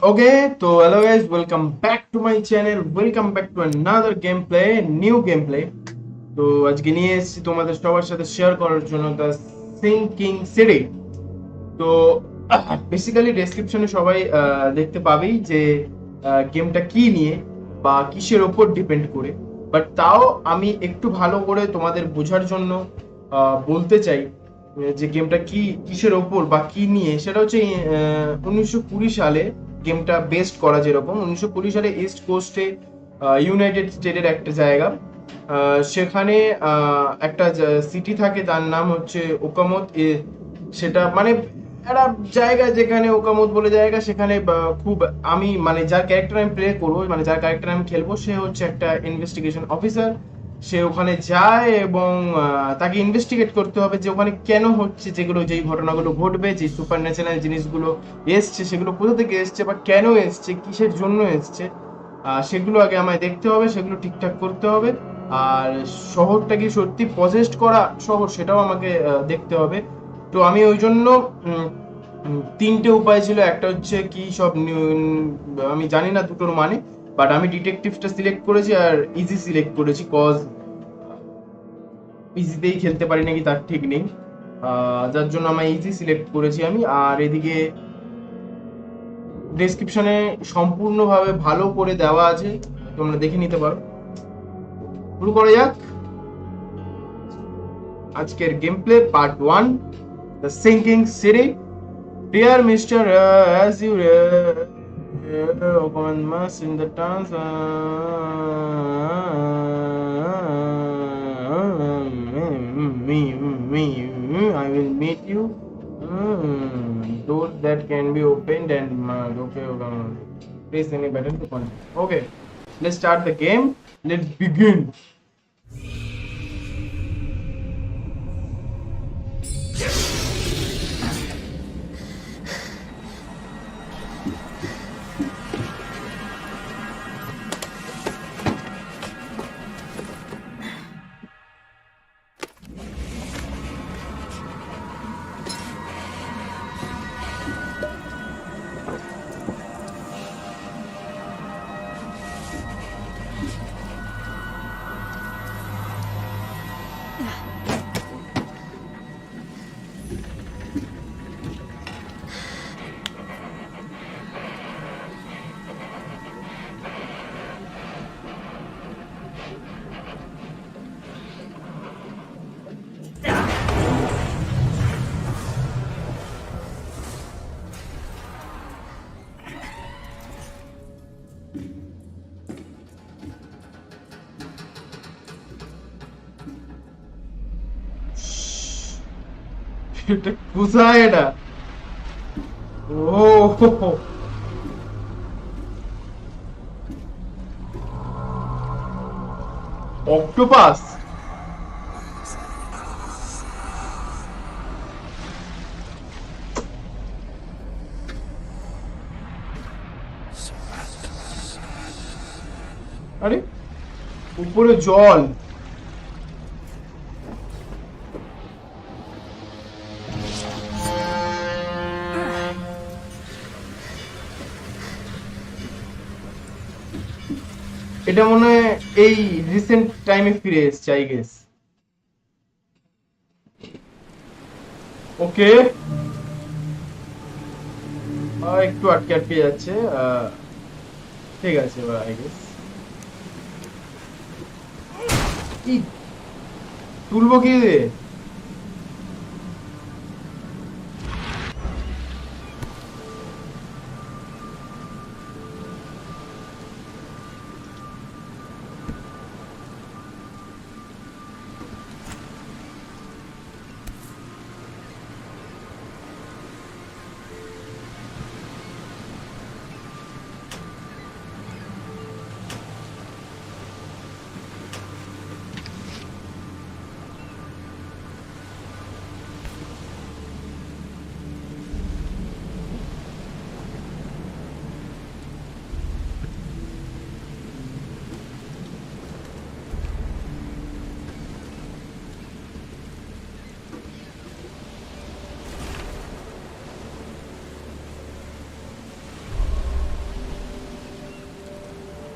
Okay, so hello guys, welcome back to my channel, welcome back to another gameplay, new gameplay. তো আজকে নিয়ে এসেছি তোমাদের সবার সাথে শেয়ার করার জন্য দ্য সিঙ্কিং সিটি। তো বেসিক্যালি ডেসক্রিপশনে সবাই দেখতে পাবেই যে গেমটা কি নিয়ে বা কিসের ওপর ডিপেন্ড করে, বাট তাও আমি একটু ভালো করে তোমাদের বোঝার জন্য বলতে চাই যে গেমটা কি কিসের ওপর বা কি নিয়ে। সেটা হচ্ছে 1920 সালে গেমটা বেস্ট করা, যেরকম 1920 সালে ইস্ট কোস্টে ইউনাইটেড স্টেটের একটা জায়গা, সেখানে একটা সিটি থাকে, তার নাম হচ্ছে ওকামত। সেটা মানে একটা জায়গা যেখানে ওকামত বলে জায়গা, সেখানে খুব আমি মানে যার ক্যারেক্টার আমি প্লে করবো, মানে যার ক্যারেক্টার আমি খেলবো, সে হচ্ছে একটা ইনভেস্টিগেশন অফিসার। সে ওখানে যায় এবং তাকে ইনভেস্টিগেট করতে হবে যে ওখানে কেন হচ্ছে, যেই ঘটনাগুলো ঘটবে, যে সুপার ন্যাচারাল জিনিসগুলো এসছে, সেগুলো কোথা থেকে এসছে বা কেন এসছে, কিসের জন্য এসছে, সেগুলো আগে আমায় দেখতে হবে, সেগুলো ঠিকঠাক করতে হবে। আর শহরটা কি সত্যি পজেস্ট করা শহর, সেটাও আমাকে দেখতে হবে। তো আমি ওই জন্য তিনটে উপায় ছিল। একটা হচ্ছে কি সব আমি জানি না দুটোর মানে, বাট আমি ডিটেকটিভটা সিলেক্ট করেছি আর ইজি সিলেক্ট করেছি, কজ ইজিতেই খেলতে পারি নাকি তার ঠিক নেই, যার জন্য আমি ইজি সিলেক্ট করেছি আমি। আর এদিকে ডেসক্রিপশনে সম্পূর্ণভাবে ভালো করে দেওয়া আছে, তোমরা দেখে নিতে পারো। শুরু করা যাক আজকের game play part 1, the sinking city. Dear mister, as you open mass in the towns, I will meet you. Doors that can be opened and okay, place any button to continue. Okay, let's start the game. Let's begin. এটা কোথায় এটা? ও octopus. আরে উপরে জল, এটা মনে হয় এই রিসেন্ট টাইমে ফিরে এসেছে আই গেস। ওকে, একটু আটকে আটকে যাচ্ছে। ঠিক আছে এবার আই গেস কি তুলবো কি দিয়ে?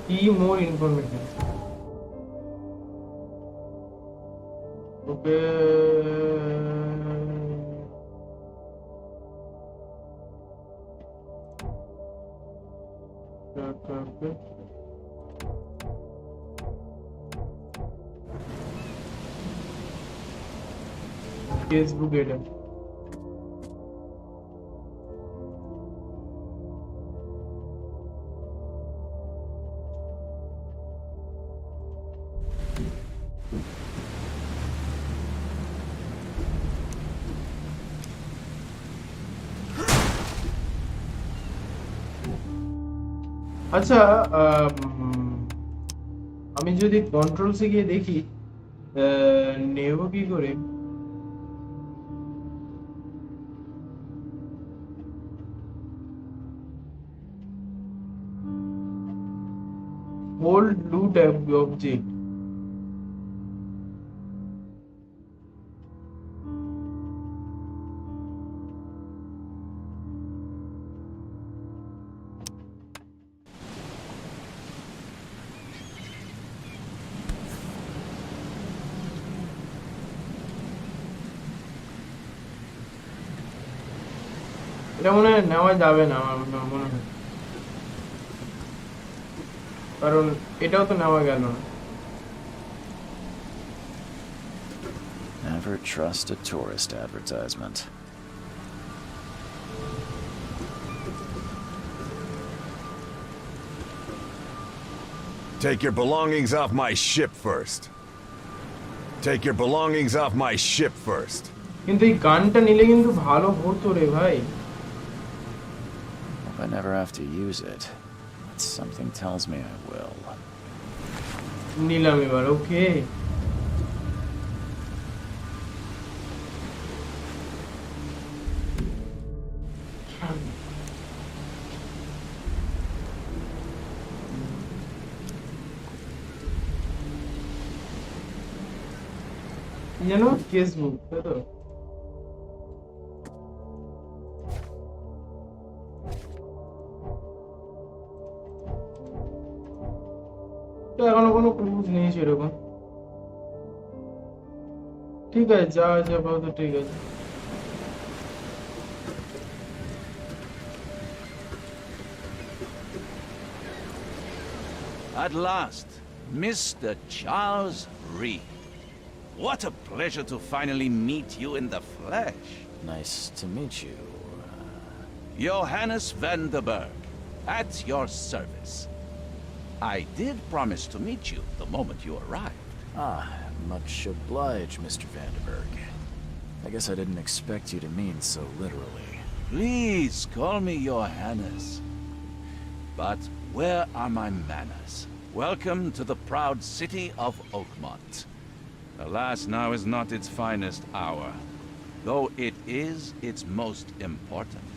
কি মোর ইনফরমেশন? ওকে, ফেসবুক এটা আচ্ছা। আমি যদি কন্ট্রোলসে গিয়ে দেখি নেব কি করে? হোল্ড লুট অবজেক্ট। এটা মনে হয় নেওয়া যাবে না আমার মনে হয়, কারণ এটাও তো নেওয়া গেল না। Never trust a tourist advertisement. Take your belongings off my ship first. Take your belongings off my ship first. কিন্তু এই গানটা নিলে কিন্তু ভালো হতো রে ভাই। If I never have to use it, something tells me I will. নিলাম এবার। ওকে, জানো ফেসবুক তাই তো? এখনো কোনো ক্লুজ নেই সেরকম। ঠিক আছে, যা আছে আপাতত ঠিক আছে। At last, Mr. Charles Reed. What a pleasure to finally meet you in the flesh. Nice to meet you. Johannes van der Berg, at your service. I did promise to meet you the moment you arrived. Ah, much obliged, Mr. Vanderberg. I guess I didn't expect you to mean so literally. Please call me Johannes. But where are my manners? Welcome to the proud city of OAKMONT. Alas, now is not its finest hour, though it is its most important.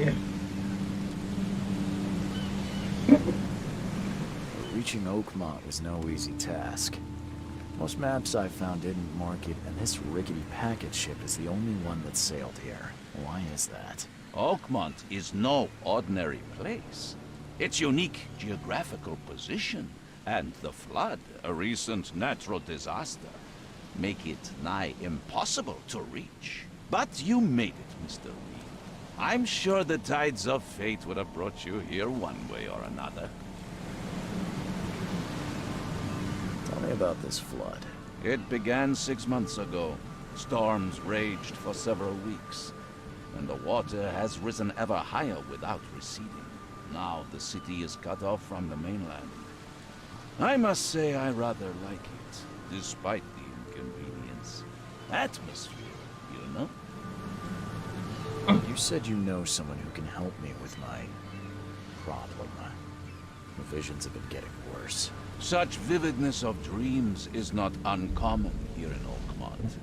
Yeah. Reaching OAKMONT was no easy task. Most maps I found didn't mark it, and this rickety packet ship is the only one that sailed here. Why is that? Oakmont is no ordinary place. Its unique geographical position and the flood, a recent natural disaster, make it nigh impossible to reach. But you made it, Mr. Reed. I'm sure the tides of fate would have brought you here one way or another. Tell me about this flood. It began 6 months ago. Storms raged for several weeks, and the water has risen ever higher without receding. Now the city is cut off from the mainland. I must say I rather like it, despite the inconvenience. Atmosphere, you know? You said you know someone who can help me with my problem. The visions have been getting worse. Such vividness of dreams is not uncommon here in Oakmont.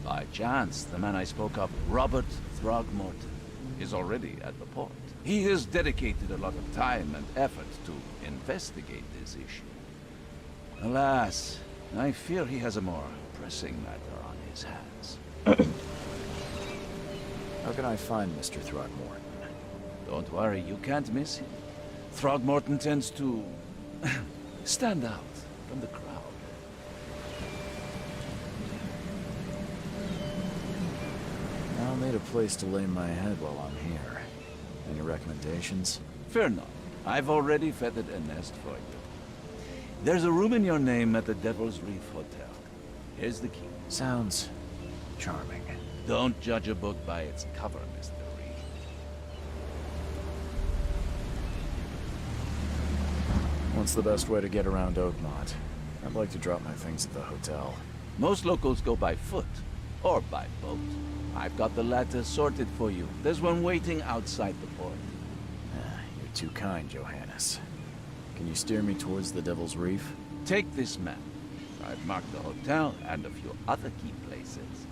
By chance, the man I spoke of, Robert Throgmorton, is already at the port. He has dedicated a lot of time and effort to investigate this issue. Alas, I fear he has a more pressing matter on his hands. How can I find Mr. Throgmorton? Don't worry, you can't miss him. Throgmorton tends to stand out from the crowd. I'll need a place to lay my head while I'm here. Any recommendations? Fear not. I've already feathered a nest for you. There's a room in your name at the Devil's Reef Hotel. Here's the key. Sounds charming. Don't judge a book by its cover, Mr. Reed. What's the best way to get around Oakmont? I'd like to drop my things at the hotel. Most locals go by foot, or by boat. I've got the latter sorted for you. There's one waiting outside the port. You're too kind, Johannes. Can you steer me towards the Devil's Reef? Take this map. I've marked the hotel and a few other key places.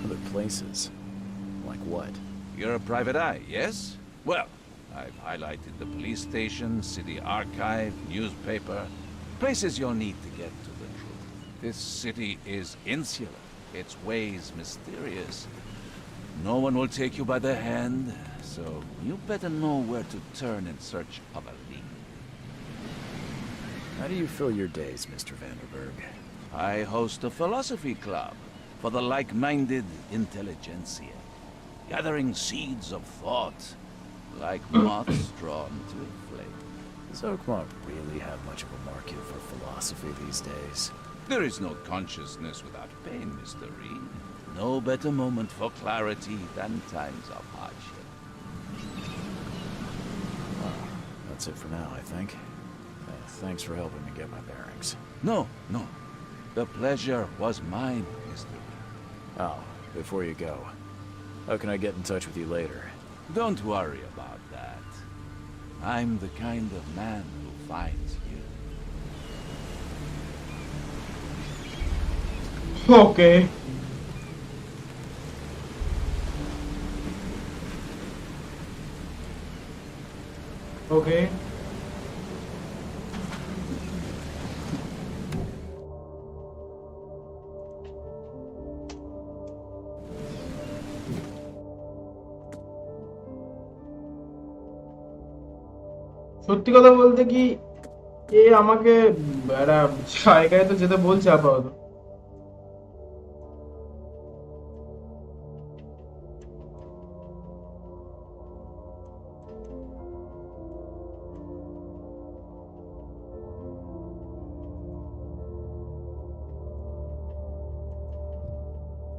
Other places? Like what? You're a private eye, yes? Well, I've highlighted the police station, city archive, newspaper, places you'll need to get to the truth. This city is insular, its ways mysterious. No one will take you by the hand, so you better know where to turn in search of a lead. How do you fill your days, Mr. Vanderberg? I host a philosophy club for the like-minded intelligentsia, gathering seeds of thought, like moths drawn to a flame. Does Oakmont really have much of a market for philosophy these days? There is no consciousness without pain, Mr. Reed. No better moment for clarity than times of hardship. Well, that's it for now, I think. Thanks for helping me get my bearings. No. The pleasure was mine, Mr. Reed. Oh, before you go, how can I get in touch with you later? Don't worry about that. I'm the kind of man who finds you. Okay. Okay. সত্যি কথা বলতে কি এ আমাকে একটা জায়গায় তো যেতে বলছে আপাতত।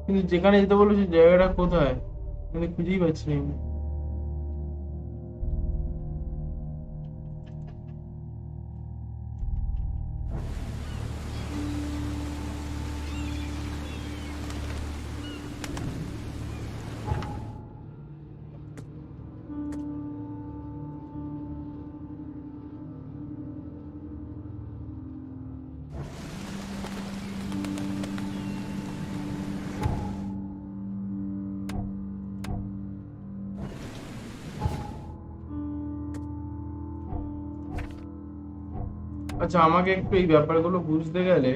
কিন্তু যেখানে যেতে বললো সেই জায়গাটা কোথায় আমি খুঁজেই পাচ্ছি না। আচ্ছা আমাকে একটু এই ব্যাপারগুলো বুঝতে গেলে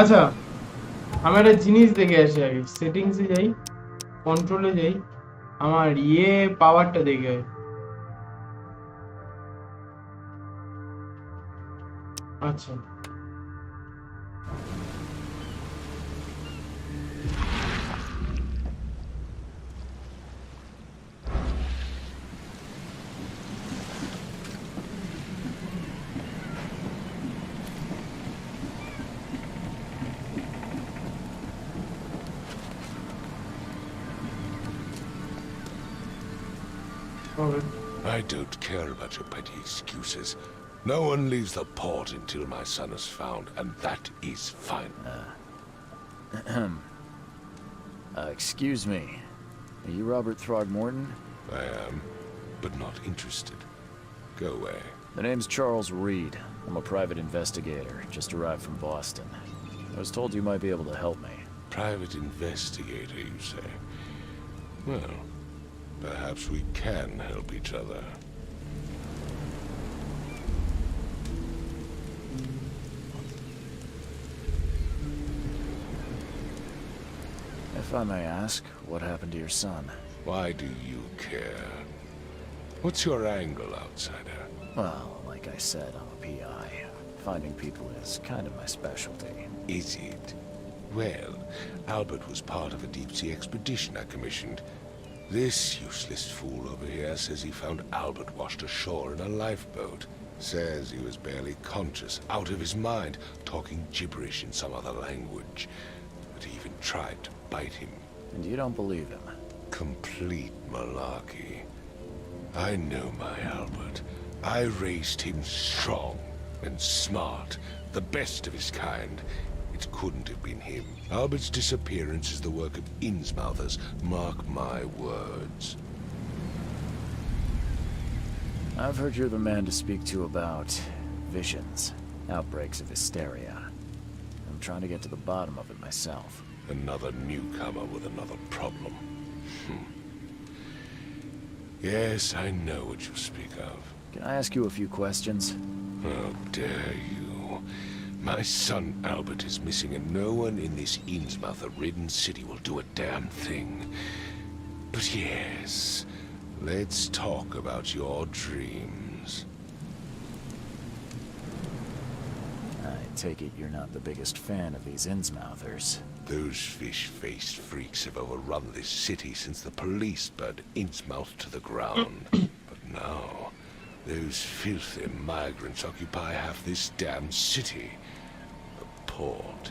আচ্ছা, আমি একটা জিনিস দেখে আসি আগে। সেটিংসে যাই, কন্ট্রোলে যাই, আমার পাওয়ারটা দেখে আসি। আচ্ছা, ওকে। I don't care about your petty excuses. No one leaves the port until my son is found, and that is fine. Excuse me. Are you Robert Throgmorton? I am, but not interested. Go away. The name's Charles Reed. I'm a private investigator, just arrived from Boston. I was told you might be able to help me. Private investigator, you say? Well, perhaps we can help each other. If I may ask, what happened to your son? Why do you care? What's your angle, outsider? Well, like I said, I'm a PI. Finding people is kind of my specialty. Is it? Well, Albert was part of a deep-sea expedition I commissioned. This useless fool over here says he found Albert washed ashore in a lifeboat. Says he was barely conscious, out of his mind, talking gibberish in some other language. But he even tried to bite him. And you don't believe him? Complete malarkey. I know my Albert. I raised him strong and smart, the best of his kind. It couldn't have been him. Albert's disappearance is the work of Innsmouthers, mark my words. I've heard you're the man to speak to about visions, outbreaks of hysteria. I'm trying to get to the bottom of it myself. Another newcomer with another problem. Yes, I know what you speak of. Can I ask you a few questions? How dare you? My son Albert is missing, and no one in this Innsmouther-ridden city will do a damn thing. But yes, let's talk about your dreams. I take it you're not the biggest fan of these Innsmouthers. Those fish-faced freaks have overrun this city since the police burned Innsmouth to the ground. But now, those filthy migrants occupy half this damn city. The port,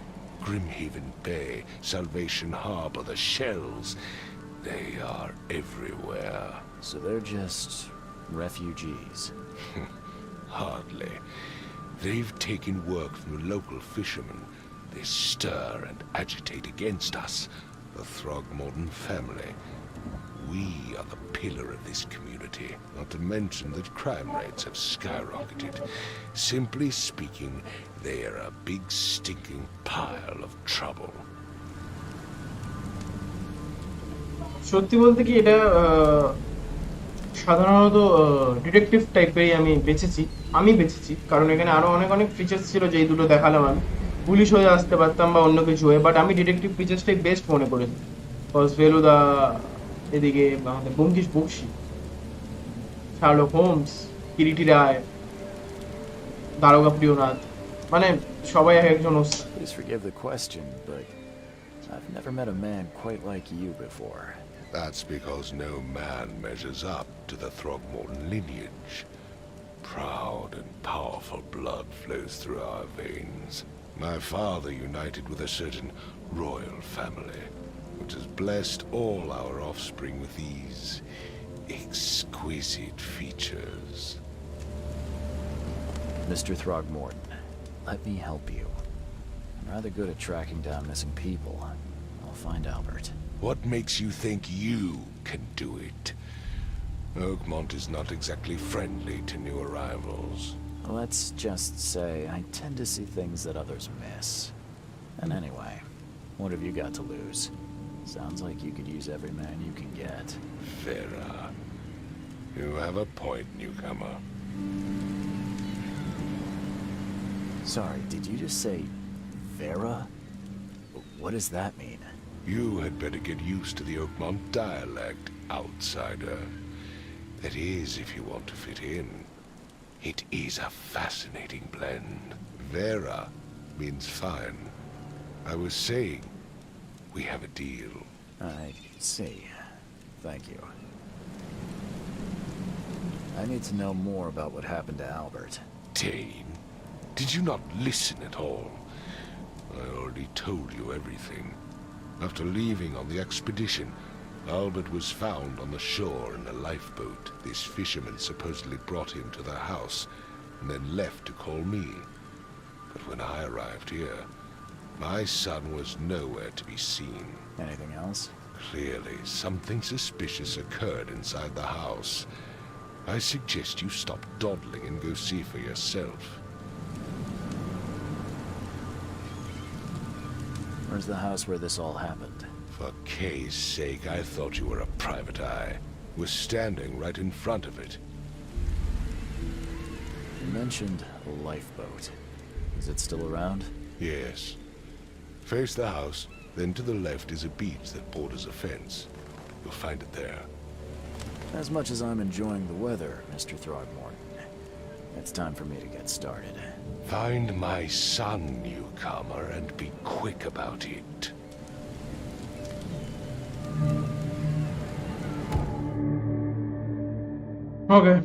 Grimhaven Bay, Salvation Harbor, the shells, they are everywhere. So they're just refugees. Hardly. They've taken work from the local fishermen. They stir and agitate against us, the Throgmorton family. We are the pillar of this community, not to mention that crime rates have skyrocketed. Simply speaking, they are a big stinking pile of trouble. সত্যি বলতে কি এটা সাধারণত detective টাইপেরই আমি বেছেছি কারণ এখানে আরো অনেক অনেক ফিচার্স ছিল যেই দুটো দেখালাম আমি পুলিশ হয়ে আসতে পারতাম বা অন্য কিছু হয়ে বাট আমি ডিটেকটিভ ফিচার্সটাই বেস্ট মনে করেছি কজ ফেলুদা এদিকে আমাদের ব্যোমকেশ বক্সী শার্লক হোমস কিরিটি রায় দারোগা প্রিয়নাথ মানে সবাই এক একজন ওস্তাদ Please forgive the question, but I've never met a man quite like you before. That's because no man measures up to the Throgmorton lineage. Proud and powerful blood flows through our veins. My father united with a certain royal family, which has blessed all our offspring with these exquisite features. Mr. Throgmorton, let me help you. I'm rather good at tracking down missing people. I'll find Albert. What makes you think you can do it? Oakmont is not exactly friendly to new arrivals. Let's just say I tend to see things that others miss. And anyway, what have you got to lose? Sounds like you could use every man you can get. Vera, you have a point, newcomer. Sorry, did you just say Vera? What does that mean? You had better get used to the Oakmont dialect, outsider. That is, if you want to fit in. It is a fascinating blend. Vera means fine. I was saying, we have a deal. I see. Thank you. I need to know more about what happened to Albert. Dane, did you not listen at all? I already told you everything. After leaving on the expedition, Albert was found on the shore in a lifeboat. This fisherman supposedly brought him to their house, and then left to call me. But when I arrived here, my son was nowhere to be seen. Anything else? Clearly, something suspicious occurred inside the house. I suggest you stop dawdling and go see for yourself. Where's the house where this all happened? For Kay's sake, I thought you were a private eye. Was standing right in front of it. You mentioned a lifeboat. Is it still around? Yes. Face the house, then to the left is a beach that borders a fence. You'll find it there. As much as I'm enjoying the weather, Mr. Throgmorton, it's time for me to get started. Find my son, newcomer, and be quick about it. Okay.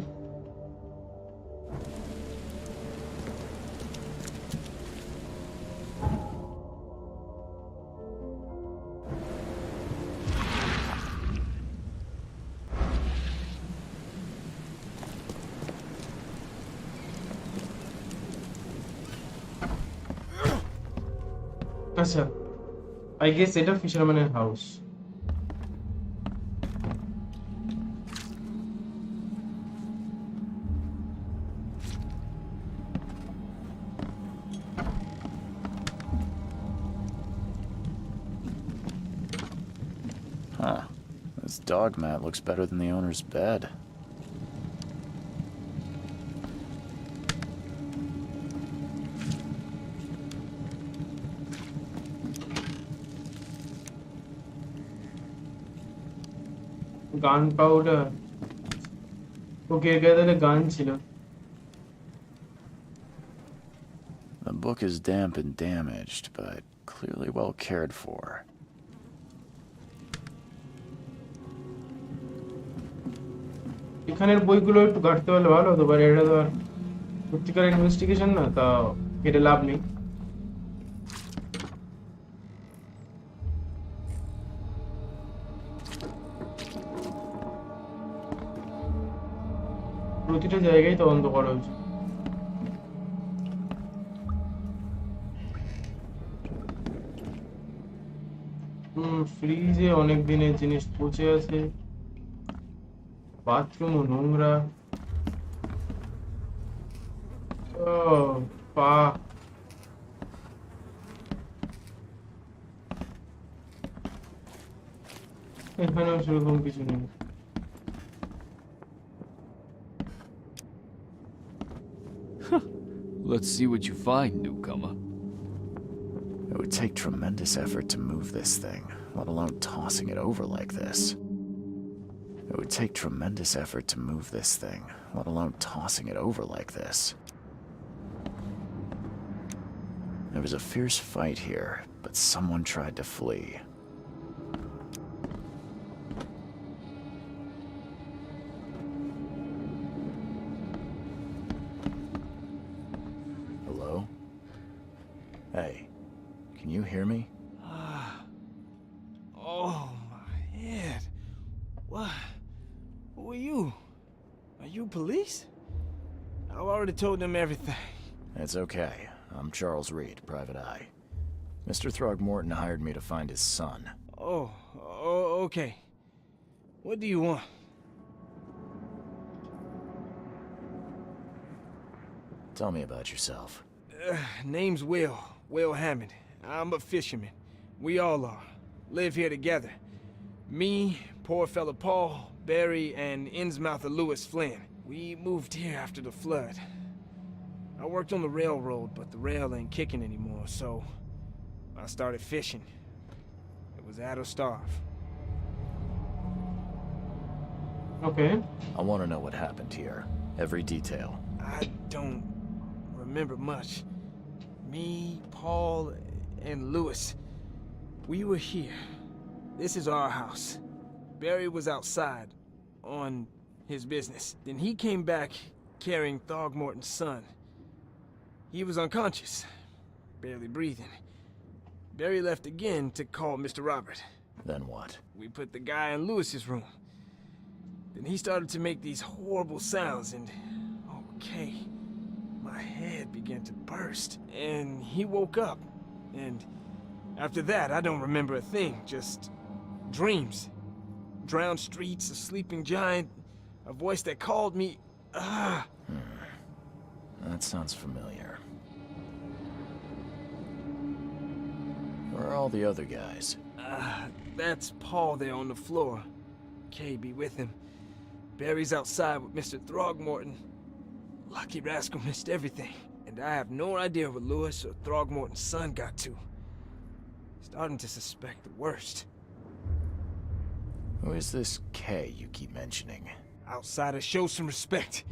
আচ্ছা, I guess এটা ফিশারম্যানের house. Huh. This dog mat looks better than the owner's bed. Gun powder, okay এর গায়ে তাহলে গান ছিল। The book is damp and damaged, but clearly well cared for. এখানের বইগুলো একটু ঘাটতে পারলে ভালো হতো, বাট এটা তো আর সত্যিকার ইনভেস্টিগেশন না, তা এটা লাভ নেই। প্রতিটা জায়গায় তদন্ত করা উচিত। ফ্রিজে অনেক দিনের জিনিস পচে আছে, বাথরুমও নোংরা। পা এখানেও সেরকম কিছু নেই। Let's see what you find, newcomer. It would take tremendous effort to move this thing, let alone tossing it over like this. It would take tremendous effort to move this thing, let alone tossing it over like this. There was a fierce fight here, but someone tried to flee. Hello? Hey, can you hear me? Oh, my head. What? Who are you? Are you police? I've already told them everything. It's okay. I'm Charles Reed, Private Eye. Mr. Throgmorton hired me to find his son. Oh, okay. What do you want? Tell me about yourself. Name's Will Hammond. I'm a fisherman. We all are. Live here together. Me, poor fella Paul, Barry, and Innsmouther Lewis Flynn. We moved here after the flood. I worked on the railroad, but the rail ain't kicking anymore, so I started fishing. was at or starve. Okay. I want to know what happened here. Every detail. I don't remember much. Me, Paul, and Lewis, we were here. This is our house. Barry was outside on his business. Then he came back carrying Throgmorton's son. He was unconscious, barely breathing. Barry left again to call Mr. Robert. Then what? We put the guy in Lewis's room. Then he started to make these horrible sounds and... okay. My head began to burst, and he woke up. And after that, I don't remember a thing, just dreams. Drowned streets, a sleeping giant, a voice that called me... That sounds familiar. Where are all the other guys? That's Paul there on the floor. Kay be with him. Barry's outside with Mr. Throgmorton. Lucky rascal missed everything. And I have no idea what Lewis or Throgmorton's son got to. Starting to suspect the worst. Who is this K you keep mentioning? Outsiders, show some respect.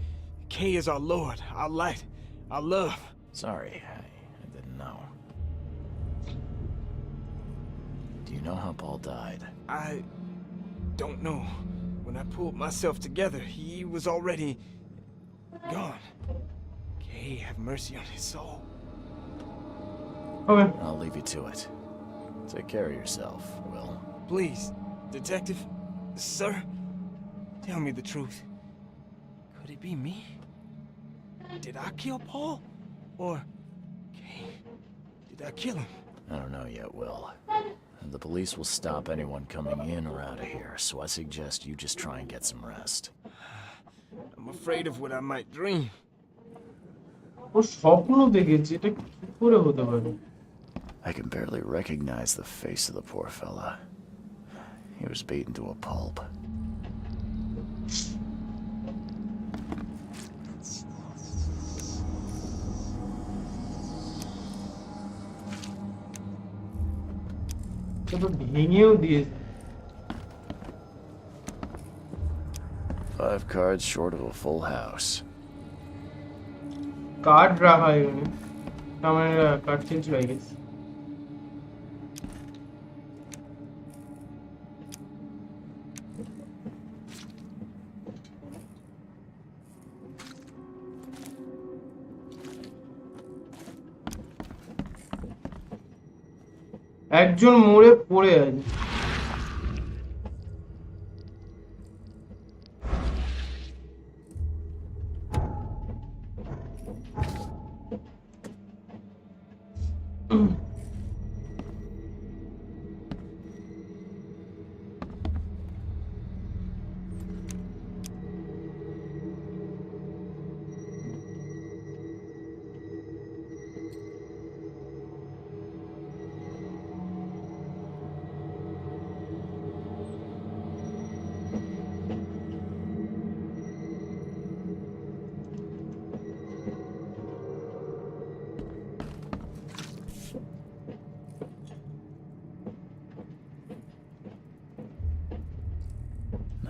Kay is our lord, our light, our love. Sorry, I didn't know. Do you know how Paul died? I don't know. When I pulled myself together, he was already gone. Kay, have mercy on his soul. Okay. I'll leave you to it. Take care of yourself, Will. Please, detective, sir, tell me the truth. Could it be me? Did I kill Paul? Or, Kay, did I kill him? I don't know yet, Will. The police will stop anyone coming in or out of here, so I suggest you just try and get some rest. I'm afraid of what I might dream. ও স্বপ্ন দেখেছে, এটা কি করে হতে পারে? I can barely recognize the face of the poor fella. He was beaten to a pulp. এটা তো ভেঙেও দিয়েছে। 5 cards short of a full house. Card রাখা এখানে, তার মানে কার্ড চেঞ্জ হয়ে গেছে। একজন মরে পড়ে আছে।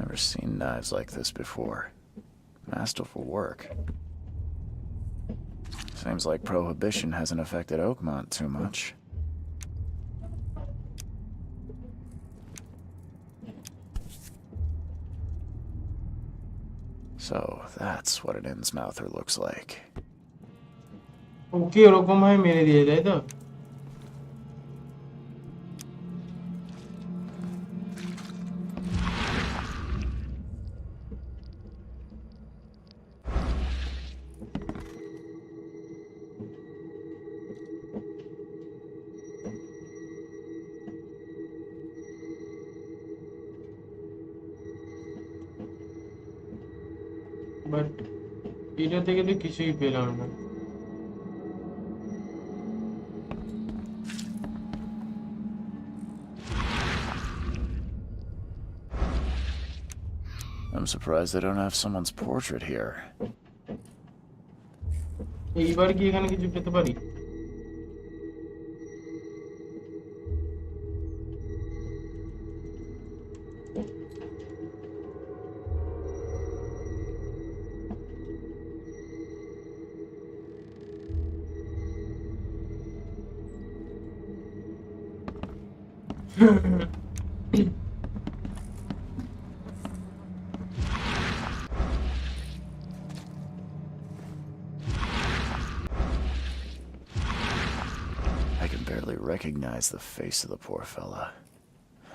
Never seen knives like this before. Masterful work. Seems like Prohibition hasn't affected Oakmont too much. So, that's what an Innsmouther looks like. ওকে এরকম ভাবে মেরে দিয়ে যায় তো? বাট এটা থেকে তো কিছুই পেলাম না। I'm surprised they don't have someone's portrait here. এইবার কি এখানে কিছু পেতে পারি? I can barely recognize the face of the poor fella.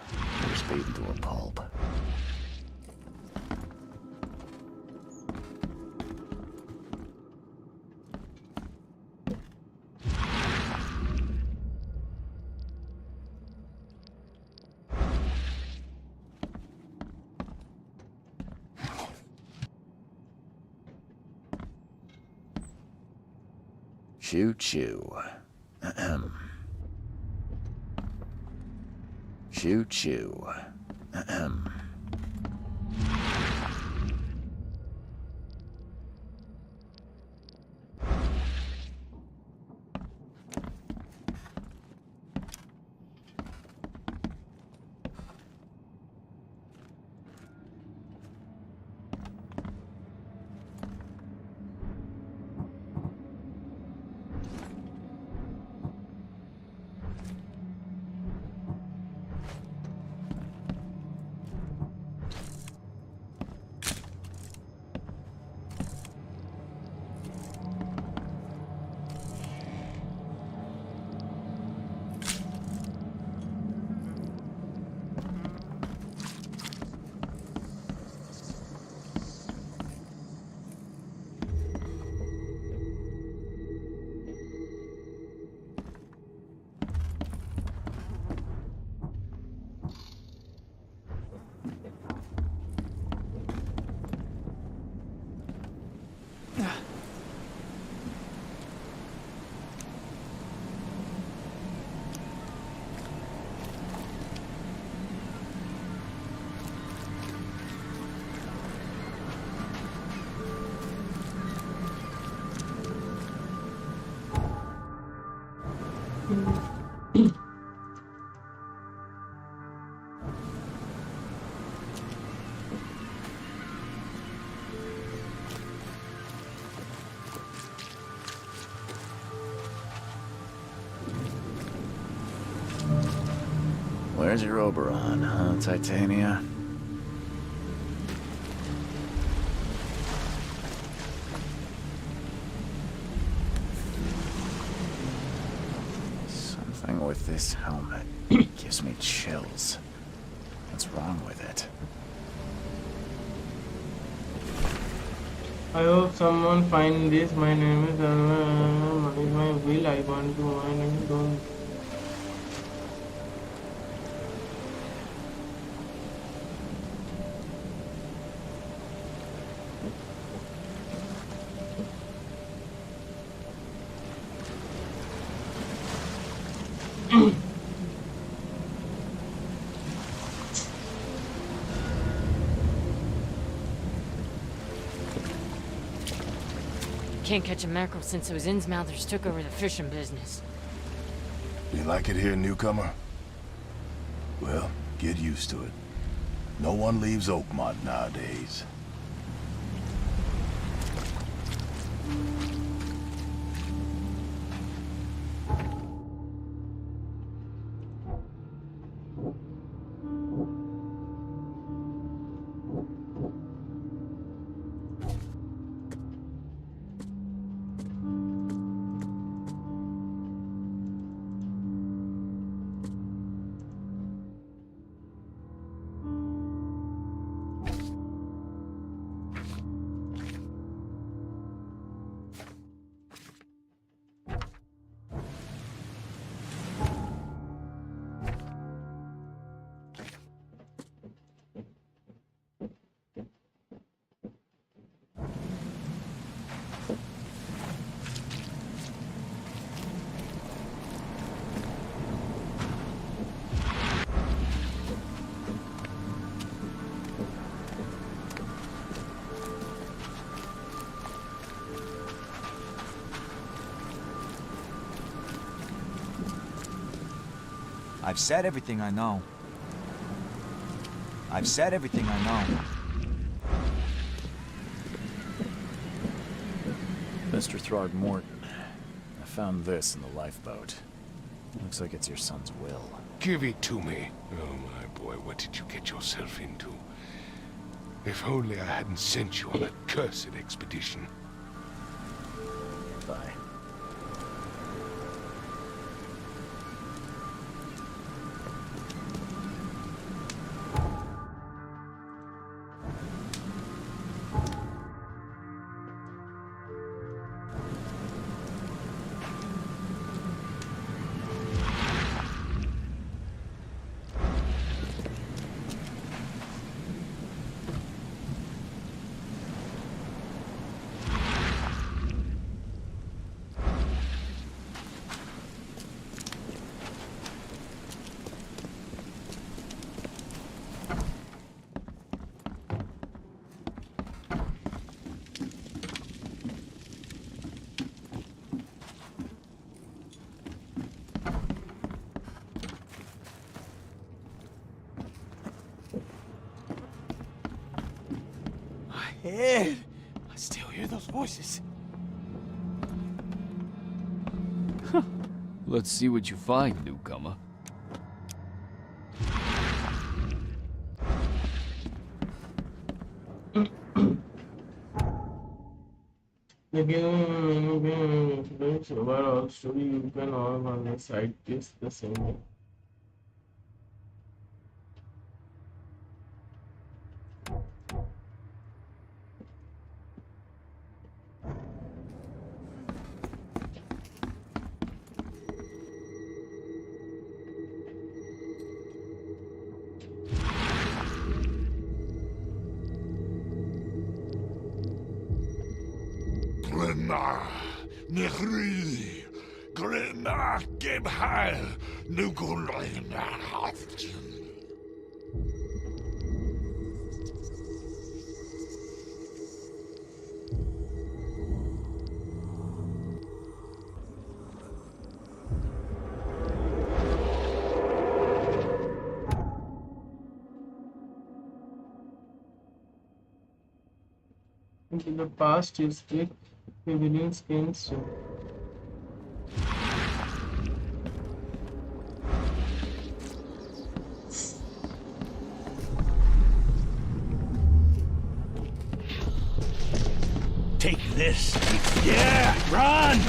He was beaten to a pulp. Choo choo. Ahem. Choo choo. Ahem. Where's your Oberon, huh, Titania? Something with this helmet gives me chills. What's wrong with it? I hope someone find this. My name is my will. I want to my name. Don't. Can't catch a mackerel since those Innsmouthers took over the fishing business. You like it here, newcomer? Well, get used to it. No one leaves Oakmont nowadays. I've said everything I know. I've said everything I know. Mr. Throgmorton, I found this in the lifeboat. Looks like it's your son's will. Give it to me. Oh, my boy, what did you get yourself into? If only I hadn't sent you on that cursed expedition. Bye. Ed, I still hear those voices. Let's see what you find, newcomer. Overall story you can all on the side is the same way. Nechri, Grena, Gebhal, Nugulina. Into the past you speak evidence against you. Take this. Yeah, run!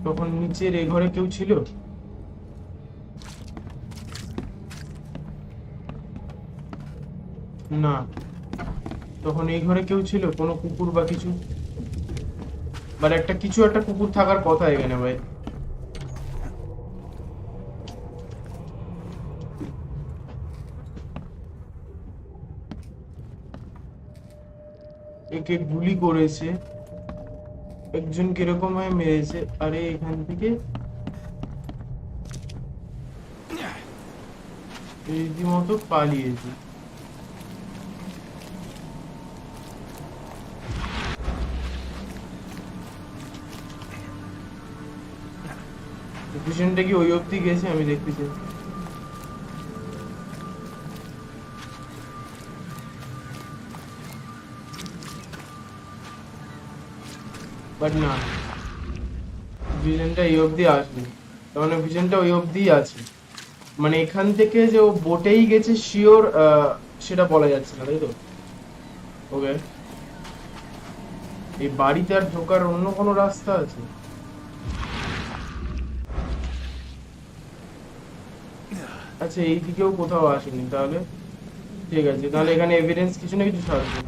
তখন নিচের এই ঘরে কেউ ছিল? না, তখন এই ঘরে কেউ ছিল? কোনো কুকুর বা কিছু? মানে একটা কুকুর থাকার কথা এখানে ভাই। একে গুলি করেছে, একজন কিরকম ভাবে মেরেছে। আরে এখান থেকে রীতিমতো পালিয়েছে। পিছনটা কি ওই অবধি গেছে? আমি দেখতে চাই। বাট না, ভিশনটা এই অবধি আসবে, তার মানে ভিশনটা ওই অবধি আছে। মানে এখান থেকে যে ও বোটেই গেছে শিওর সেটা বলা যাচ্ছে না, তাই তো? ওকে, এই বাড়িতে আর ঢোকার অন্য কোনো রাস্তা আছে? আচ্ছা, এই দিকেও কোথাও আসেনি, তাহলে ঠিক আছে। তাহলে এখানে এভিডেন্স কিছু না কিছু থাকবে।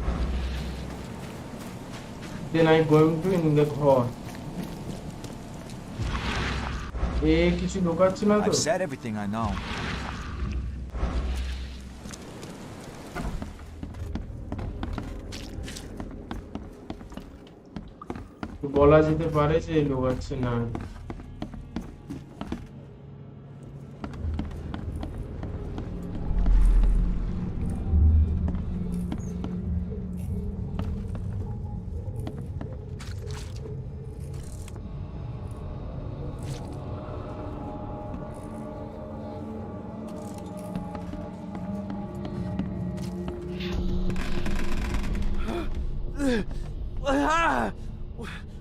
Then I going to in the ঘর। এ কিছু ঢোকাচ্ছে না তো? I've said everything I know. বলা যেতে পারে যে ঢোকাচ্ছে না।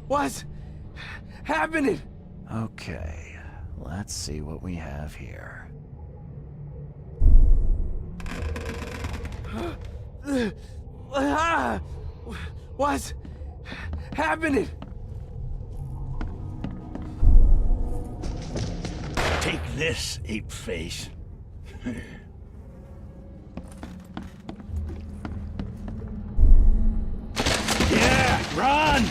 What's happening? Okay, let's see what we have here. What's happening? Take this, ape face. Yeah, run!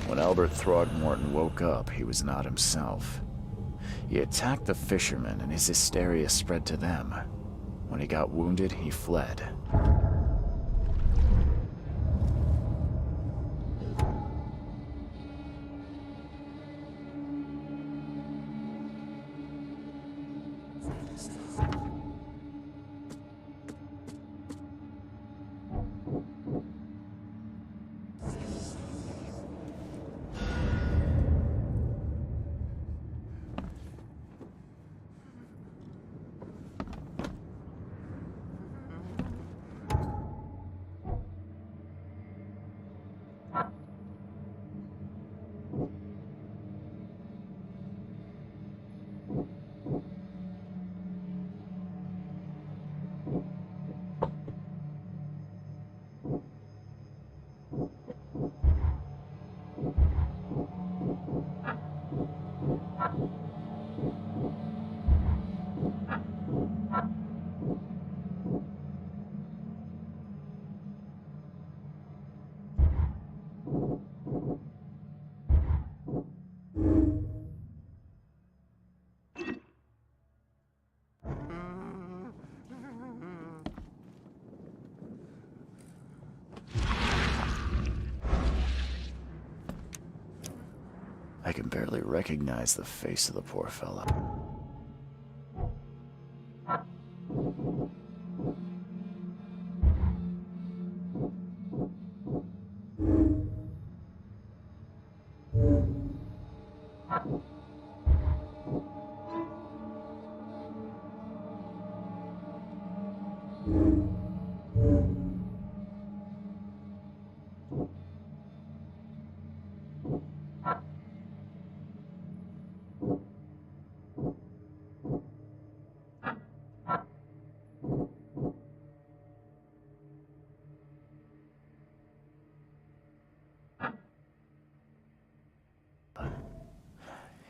When Albert Throgmorton woke up, he was not himself. He attacked the fishermen, and his hysteria spread to them. When he got wounded, he fled. I can barely recognize the face of the poor fella.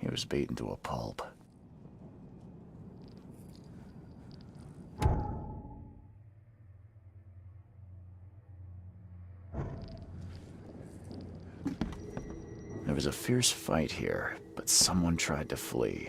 He was beaten to a pulp. There was a fierce fight here, but someone tried to flee.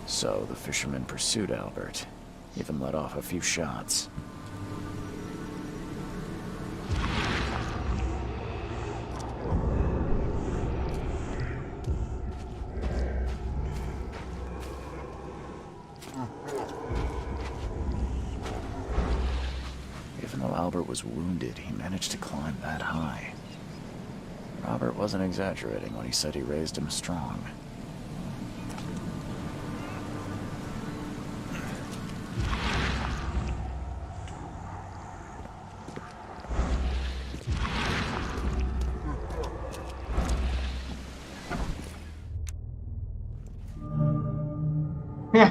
So the fisherman pursued Albert, even let off a few shots. Even though Albert was wounded, he managed to climb that high. Robert wasn't exaggerating when he said he raised him strong. Yeah.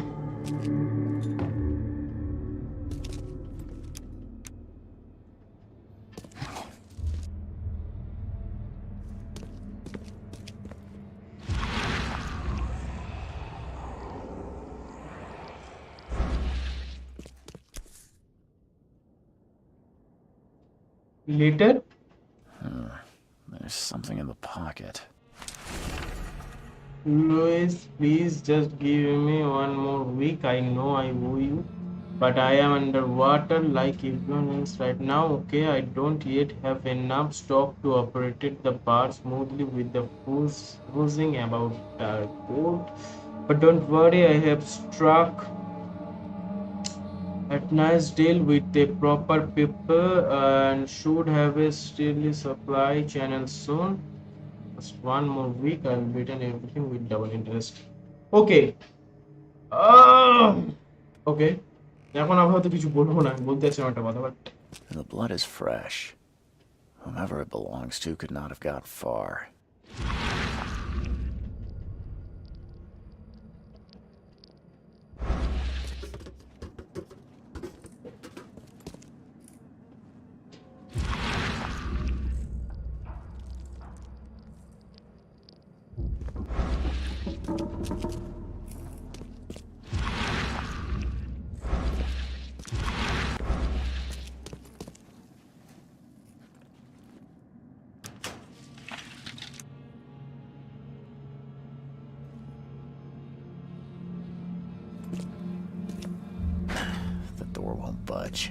Later? There's something in the pocket. Louis, please just give me one more week. I know I owe you, but I am underwater like everyone else right now. Okay, I don't yet have enough stock to operate the bar smoothly with the whoozing about our port. But don't worry, I have struck a nice deal with the proper people and should have a steady supply channel soon. Just one more week, I'll return everything with double interest. Okay. Okay. এখন আপাতত কিছু বলবো না, বলতে চাচ্ছিলাম একটা কথা, but The blood is fresh. Whomever it belongs to could not have got far. The door won't budge.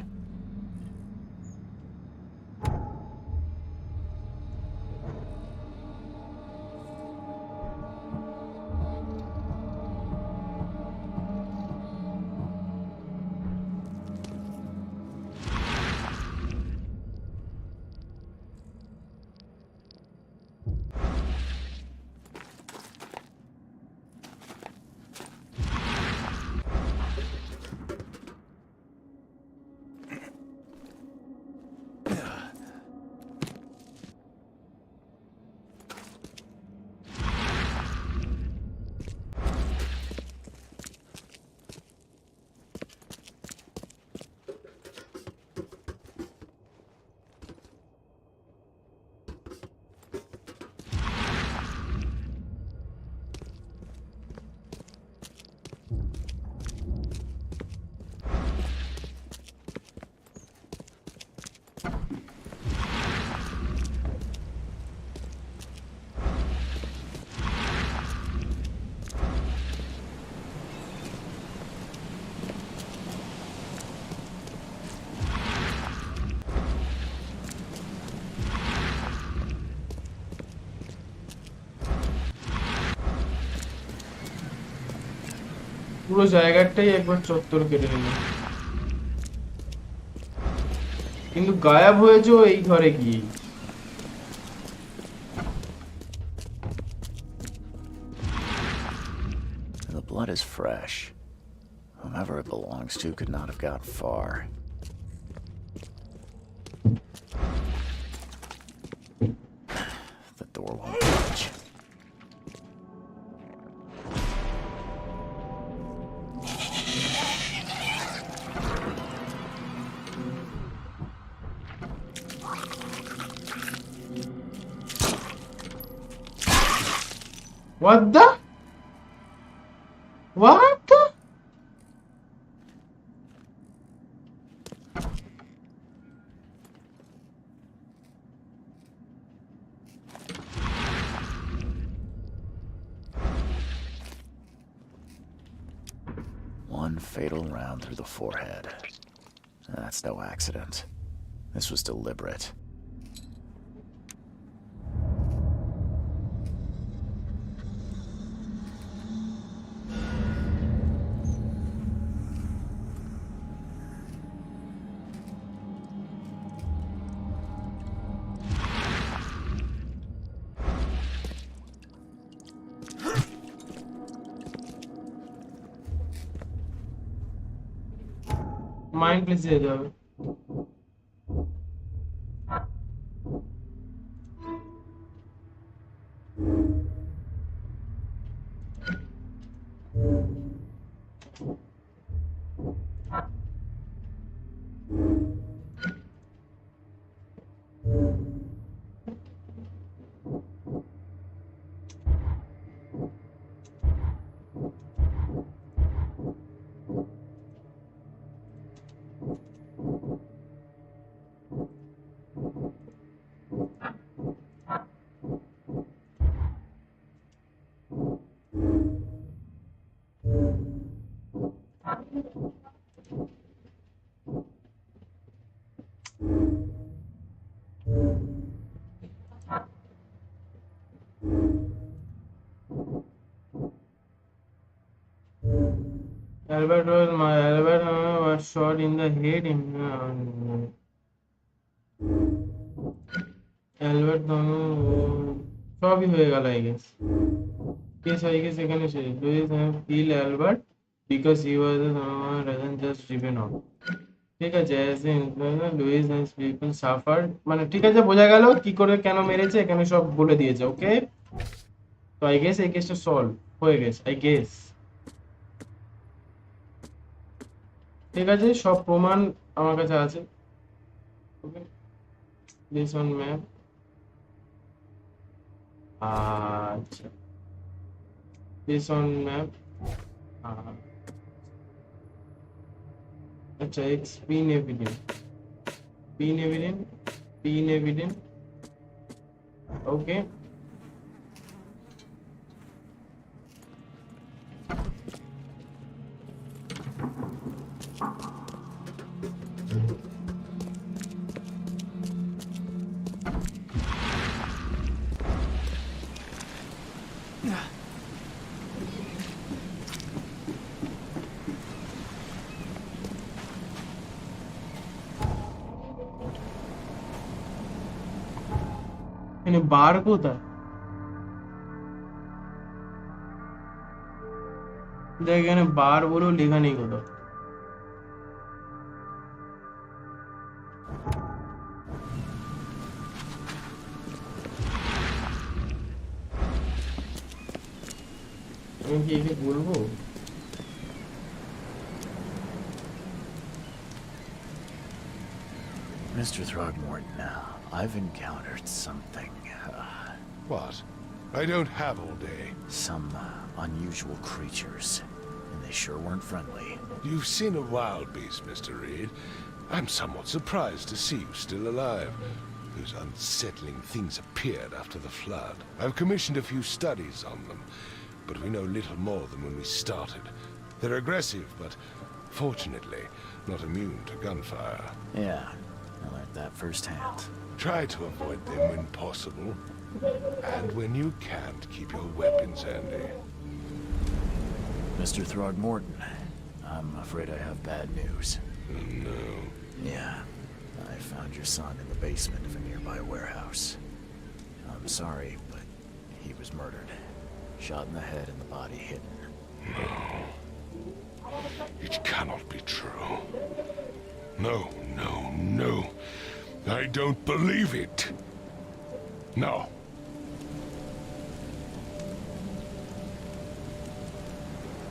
পুরো জায়গাটাই একবার চত্বর কেটে নিল, কিন্তু গায়েব হয়েছে এই ঘরে গিয়ে। The blood is fresh. Whomever it belongs to could not have got far. The door won't budge. What the? What the? One fatal round through the forehead. That's no accident. This was deliberate. Mind প্লেসে যেতে হবে। Albert was shot in the head in Albert সবই হয়ে গেল I guess yes I guess এখানে শেষ Louis have killed Albert because he was rather than just driven off ঠিক আছে as in Louis and people suffered মানে ঠিক আছে বোঝা গেল কি করে কেন মেরেছে এখানে সব বলে দিয়েছে ওকে তো I guess এই কেসটা সলভ হয়ে গেছে I guess ঠিক আছে সব প্রমাণ আমার কাছে আছে ওকে this on map আচ্ছা this on map अच्छा एक spin evident okay এখানে বার কোথায় দেখ এখানে বার বলেও লেখা নেই কোথাও আমি কি একে বলবো Mr. Throgmorton, I've encountered something. What? I don't have all day. Some unusual creatures. And they sure weren't friendly. You've seen a wild beast, Mr. Reed. I'm somewhat surprised to see you still alive. Those unsettling things appeared after the flood. I've commissioned a few studies on them, but we know little more than when we started. They're aggressive, but fortunately not immune to gunfire. Yeah, I learned that firsthand. Try to avoid them when possible. And when you can't, keep your weapons handy. Mr. Throgmorton, I'm afraid I have bad news. Oh, no. Yeah, I found your son in the basement of a nearby warehouse. I'm sorry, but he was murdered. Shot in the head and the body hidden. No. It cannot be true. No, no, no. I don't believe it. No.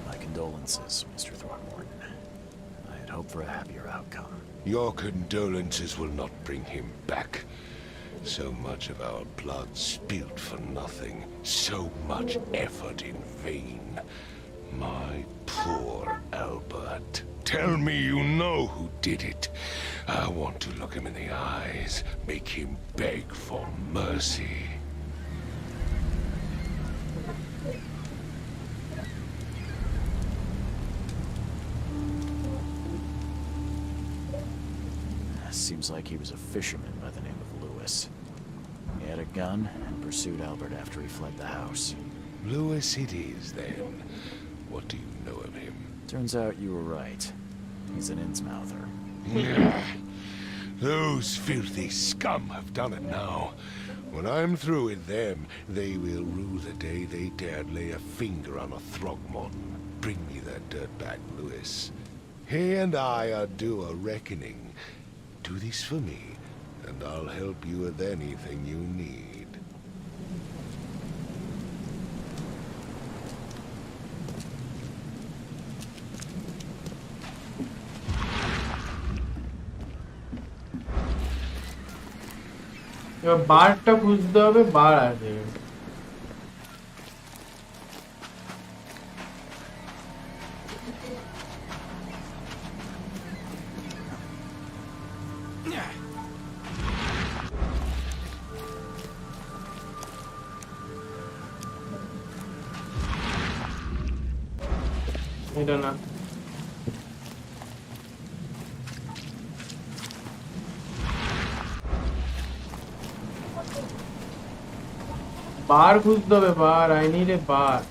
My condolences, Mr. Throgmorton. I had hoped for a happier outcome. Your condolences will not bring him back. So much of our blood spilt for nothing. So much effort in vain. My poor Albert. Tell me you know who did it. I want to look him in the eyes, make him beg for mercy. Seems like he was a fisherman by the name of Lewis. He had a gun and pursued Albert after he fled the house. Lewis it is, then. What do you know of him? Turns out you were right. He's an Innsmouther. Those filthy scum have done it now. When I'm through with them, they will rue the day they dared lay a finger on a Throgmorton. Bring me that dirtbag, Lewis. He and I are due a reckoning. Do this for me, and I'll help you with anything you need. এবার বারটা খুঁজতে হবে বার আছে এটা না বার খুঁজতে হবে বার I need a বার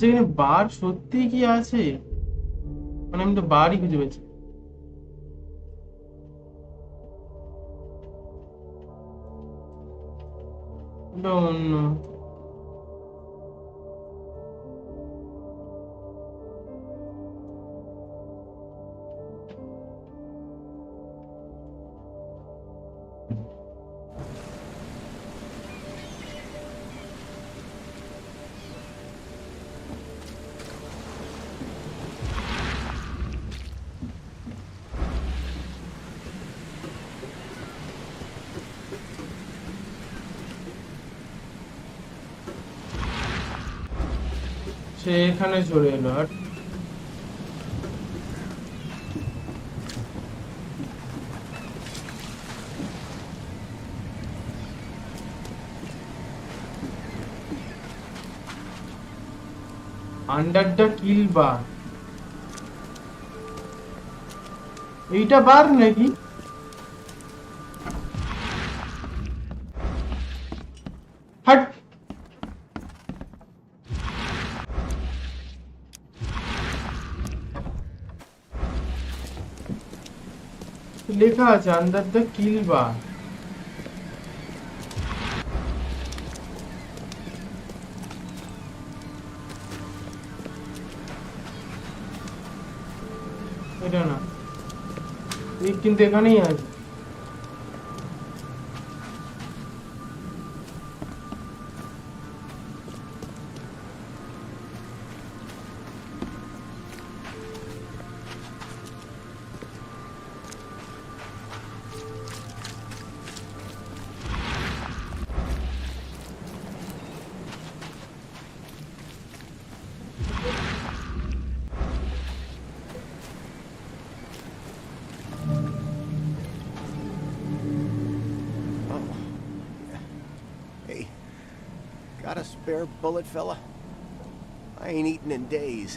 আচ্ছা এখানে বার সত্যি কি আছে? মানে আমি তো বারই খুঁজে পেয়েছি। এটা অন্য। সে এখানে চলে এলো আর আন্ডার দ্য কিল বার। এইটা বার নাকি? হাট। লেখা আছে আন্ডার দ্য কিল বার। এটা না, কিন্তু এখানেই আছে। Hey, got a spare bullet, fella? I ain't eaten in days.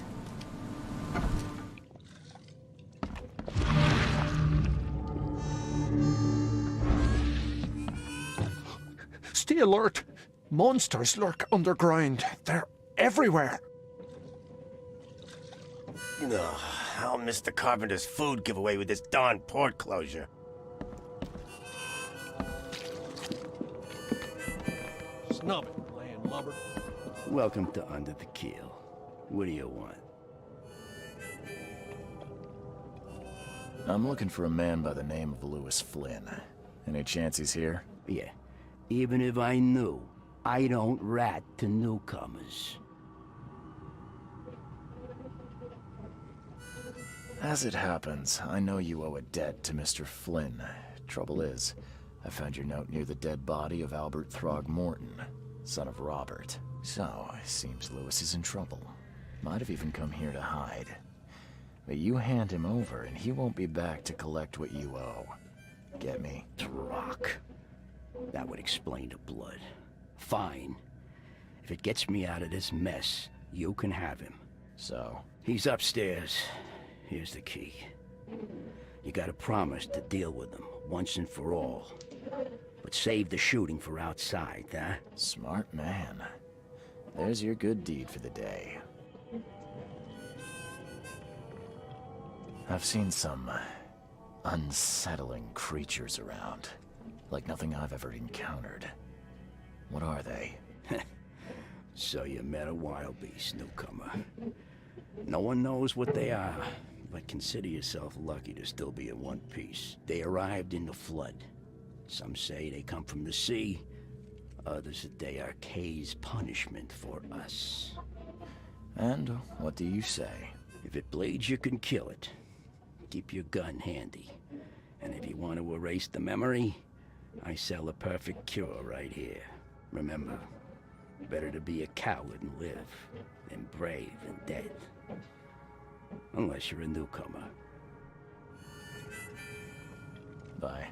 Stay alert. Monsters lurk underground. They're everywhere. Ugh, I'll miss the carpenter's food giveaway with this darn port closure. Snub it, landlubber. Welcome to Under the Keel. What do you want? I'm looking for a man by the name of Lewis Flynn. Any chance he's here? Yeah. Even if I knew, I don't rat to newcomers. As it happens, I know you owe a debt to Mr. Flynn. Trouble is, I found your note near the dead body of Albert Throgmorton, son of Robert. So, it seems Lewis is in trouble. Might have even come here to hide. But you hand him over and he won't be back to collect what you owe. Get me? Throck. That would explain the blood. Fine. If it gets me out of this mess, you can have him. So? He's upstairs. Here's the key. You gotta promise to deal with him, once and for all. But save the shooting for outside, huh? Smart man. There's your good deed for the day. I've seen some unsettling creatures around. Like nothing I've ever encountered. What are they? So you met a wild beast, newcomer. No one knows what they are, but consider yourself lucky to still be in one piece. They arrived in the flood. Some say they come from the sea. Others that they are Kay's punishment for us. And what do you say? If it bleeds, you can kill it. Keep your gun handy. And if you want to erase the memory, I sell a perfect cure right here. Remember, better to be a coward and live than brave and dead. Unless you're a newcomer. Bye.